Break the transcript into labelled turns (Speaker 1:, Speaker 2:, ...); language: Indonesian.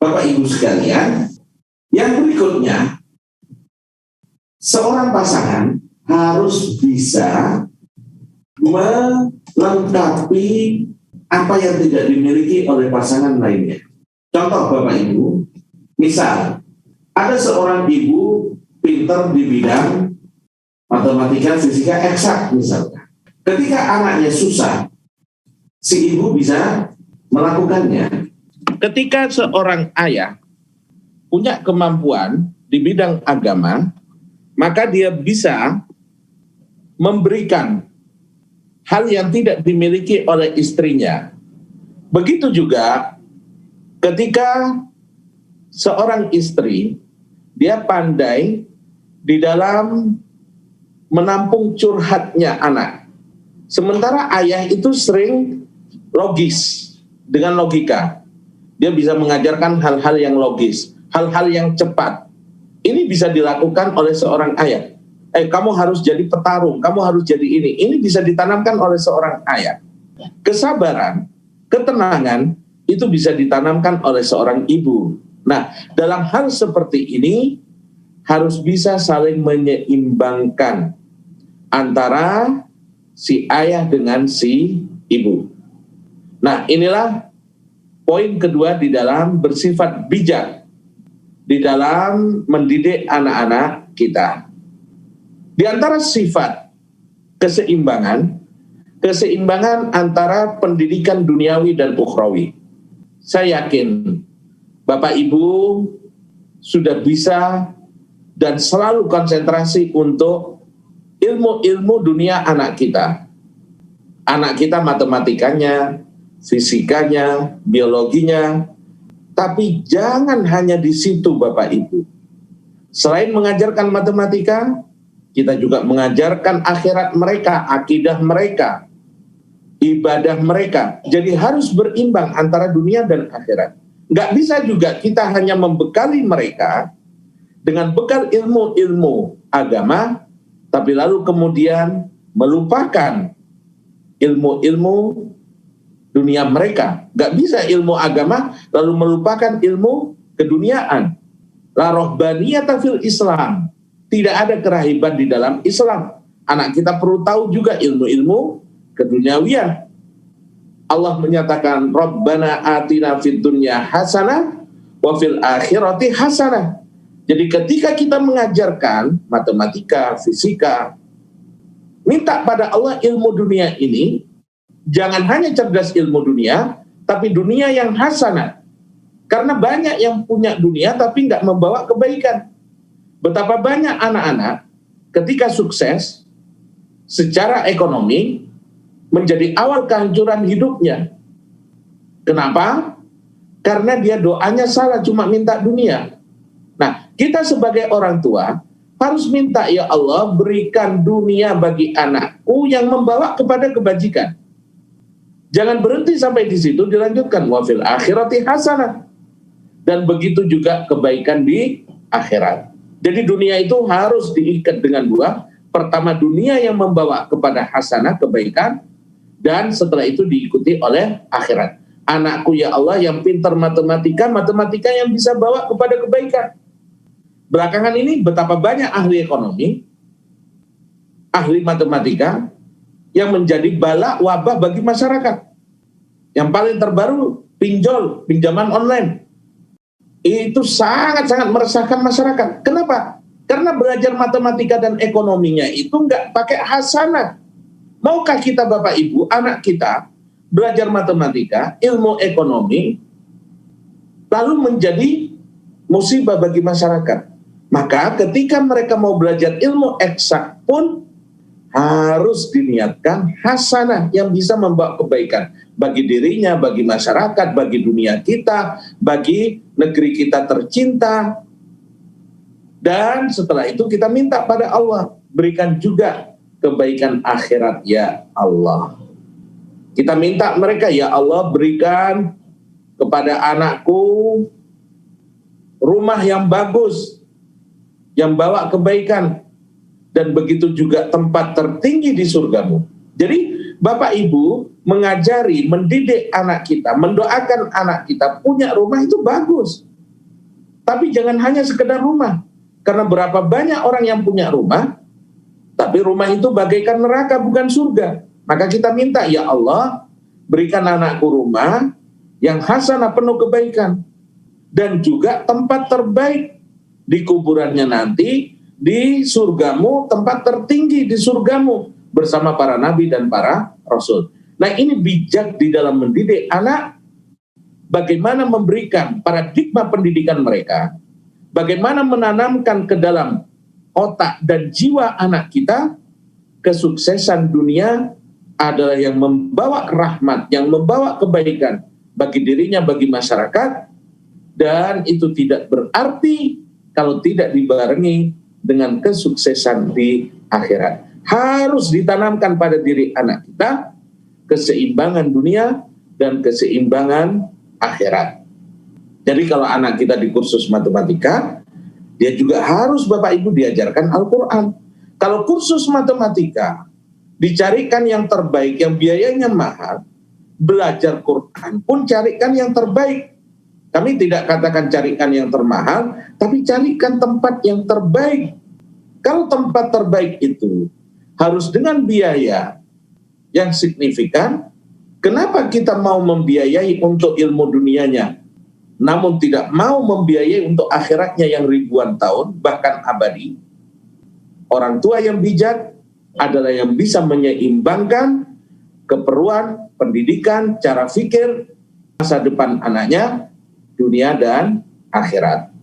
Speaker 1: Bapak Ibu sekalian, yang berikutnya, seorang pasangan harus bisa melengkapi apa yang tidak dimiliki oleh pasangan lainnya. Contoh Bapak Ibu, misal ada seorang ibu pintar di bidang matematika, fisika, eksak misalkan. Ketika anaknya susah, si ibu bisa melakukannya. Ketika seorang ayah punya kemampuan di bidang agama, maka dia bisa memberikan hal yang tidak dimiliki oleh istrinya. Begitu juga ketika seorang istri, dia pandai di dalam menampung curhatnya anak. Sementara ayah itu sering logis, dengan logika. Dia bisa mengajarkan hal-hal yang logis, hal-hal yang cepat. Ini bisa dilakukan oleh seorang ayah. Kamu harus jadi petarung, kamu harus jadi ini. Ini bisa ditanamkan oleh seorang ayah. Kesabaran, ketenangan, itu bisa ditanamkan oleh seorang ibu. Nah, dalam hal seperti ini, harus bisa saling menyeimbangkan antara si ayah dengan si ibu. Nah, inilah poin kedua di dalam bersifat bijak di dalam mendidik anak-anak kita. Di antara sifat keseimbangan antara pendidikan duniawi dan ukhrawi. Saya yakin Bapak Ibu sudah bisa dan selalu konsentrasi untuk ilmu-ilmu dunia anak kita. Anak kita matematikanya, fisikanya, biologinya, tapi jangan hanya di situ Bapak Ibu. Selain mengajarkan matematika, kita juga mengajarkan akhirat mereka, akidah mereka, ibadah mereka. Jadi harus berimbang antara dunia dan akhirat. Nggak bisa juga kita hanya membekali mereka dengan bekal ilmu-ilmu agama, tapi lalu kemudian melupakan ilmu-ilmu dunia mereka. Nggak bisa ilmu agama lalu melupakan ilmu keduniaan. La rohbaniyata fil Islam. Tidak ada kerahiban di dalam Islam. Anak kita perlu tahu juga ilmu-ilmu keduniawian. Allah menyatakan Rabbana atina fid dunya hasanah wa fil akhirati hasanah. Jadi ketika kita mengajarkan matematika, fisika, minta pada Allah ilmu dunia ini, jangan hanya cerdas ilmu dunia, tapi dunia yang hasanah. Karena banyak yang punya dunia tapi nggak membawa kebaikan. Betapa banyak anak-anak ketika sukses secara ekonomi menjadi awal kehancuran hidupnya. Kenapa? Karena dia doanya salah, cuma minta dunia. Nah, kita sebagai orang tua harus minta, ya Allah berikan dunia bagi anakku yang membawa kepada kebajikan. Jangan berhenti sampai di situ, dilanjutkan wa fil akhirati hasanah. Dan begitu juga kebaikan di akhirat. Jadi dunia itu harus diikat dengan dua. Pertama dunia yang membawa kepada hasanah, kebaikan. Dan setelah itu diikuti oleh akhirat. Anakku ya Allah yang pintar matematika, matematika yang bisa bawa kepada kebaikan. Belakangan ini betapa banyak ahli ekonomi, ahli matematika, yang menjadi bala wabah bagi masyarakat. Yang paling terbaru, pinjol, pinjaman online. Itu sangat-sangat meresahkan masyarakat. Kenapa? Karena belajar matematika dan ekonominya itu nggak pakai hasanah. Maukah kita Bapak Ibu, anak kita belajar matematika, ilmu ekonomi, lalu menjadi musibah bagi masyarakat? Maka ketika mereka mau belajar ilmu eksak pun harus diniatkan hasanah yang bisa membawa kebaikan bagi dirinya, bagi masyarakat, bagi dunia kita, bagi negeri kita tercinta. Dan setelah itu kita minta pada Allah, berikan juga kebaikan akhirat ya Allah. Kita minta mereka, ya Allah berikan kepada anakku rumah yang bagus, yang bawa kebaikan, dan begitu juga tempat tertinggi di surgamu. Jadi Bapak Ibu mengajari, mendidik anak kita, mendoakan anak kita punya rumah itu bagus. Tapi jangan hanya sekedar rumah. Karena berapa banyak orang yang punya rumah, tapi rumah itu bagaikan neraka, bukan surga. Maka kita minta, ya Allah, berikan anakku rumah yang hasanah, penuh kebaikan. Dan juga tempat terbaik di kuburannya nanti, di surgamu, tempat tertinggi di surgamu, bersama para nabi dan para rasul. Nah, ini bijak di dalam mendidik anak, bagaimana memberikan paradigma pendidikan mereka, bagaimana menanamkan ke dalam otak dan jiwa anak kita, kesuksesan dunia adalah yang membawa rahmat, yang membawa kebaikan bagi dirinya, bagi masyarakat, dan itu tidak berarti kalau tidak dibarengi dengan kesuksesan di akhirat. Harus ditanamkan pada diri anak kita keseimbangan dunia dan keseimbangan akhirat. Jadi kalau anak kita di kursus matematika, dia juga harus Bapak Ibu diajarkan Al-Quran. Kalau kursus matematika dicarikan yang terbaik, yang biayanya mahal, belajar Quran pun carikan yang terbaik. Kami tidak katakan carikan yang termahal, tapi carikan tempat yang terbaik. Kalau tempat terbaik itu harus dengan biaya yang signifikan, kenapa kita mau membiayai untuk ilmu dunianya, namun tidak mau membiayai untuk akhiratnya yang ribuan tahun, bahkan abadi? Orang tua yang bijak adalah yang bisa menyeimbangkan keperluan, pendidikan, cara fikir, masa depan anaknya, dunia dan akhirat.